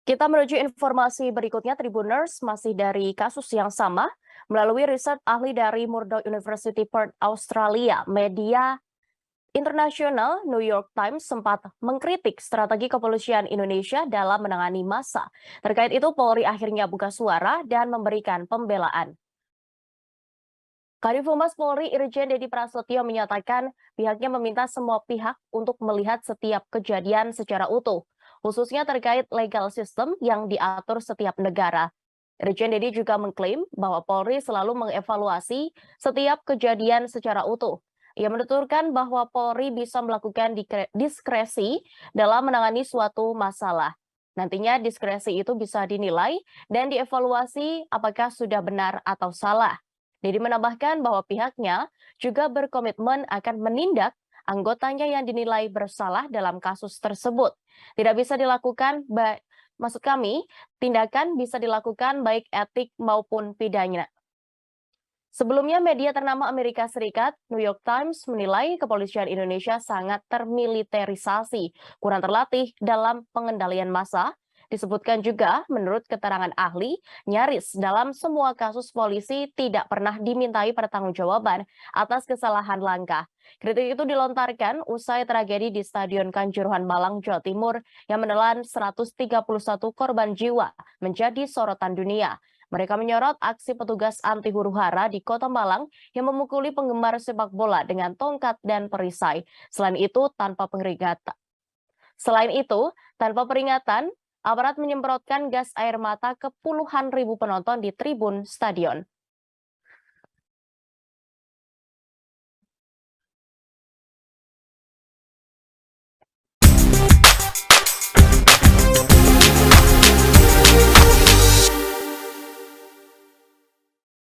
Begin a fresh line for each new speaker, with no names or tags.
Kita menuju informasi berikutnya, Tribuners, masih dari kasus yang sama. Melalui riset ahli dari Murdoch University Perth, Australia, media internasional New York Times sempat mengkritik strategi kepolisian Indonesia dalam menangani massa. Terkait itu, Polri akhirnya buka suara dan memberikan pembelaan. Kadif Humas Polri Irjen Dedi Prasetyo menyatakan pihaknya meminta semua pihak untuk melihat setiap kejadian secara utuh, khususnya terkait legal system yang diatur setiap negara. Irjen Dedi juga mengklaim bahwa Polri selalu mengevaluasi setiap kejadian secara utuh. Ia menuturkan bahwa Polri bisa melakukan diskresi dalam menangani suatu masalah. Nantinya diskresi itu bisa dinilai dan dievaluasi apakah sudah benar atau salah. Dedi menambahkan bahwa pihaknya juga berkomitmen akan menindak anggotanya yang dinilai bersalah dalam kasus tersebut. Tidak bisa dilakukan, maksud kami, tindakan bisa dilakukan baik etik maupun pidana. Sebelumnya, media ternama Amerika Serikat, New York Times, menilai kepolisian Indonesia sangat termiliterisasi, kurang terlatih dalam pengendalian massa. Disebutkan juga, menurut keterangan ahli, nyaris dalam semua kasus polisi tidak pernah dimintai pertanggungjawaban atas kesalahan langkah. Kritik itu dilontarkan usai tragedi di Stadion Kanjuruhan Malang, Jawa Timur yang menelan 131 korban jiwa menjadi sorotan dunia. Mereka menyorot aksi petugas anti huru-hara di Kota Malang yang memukuli penggemar sepak bola dengan tongkat dan perisai. Selain itu, tanpa peringatan, aparat menyemprotkan gas air mata ke puluhan ribu penonton di tribun stadion.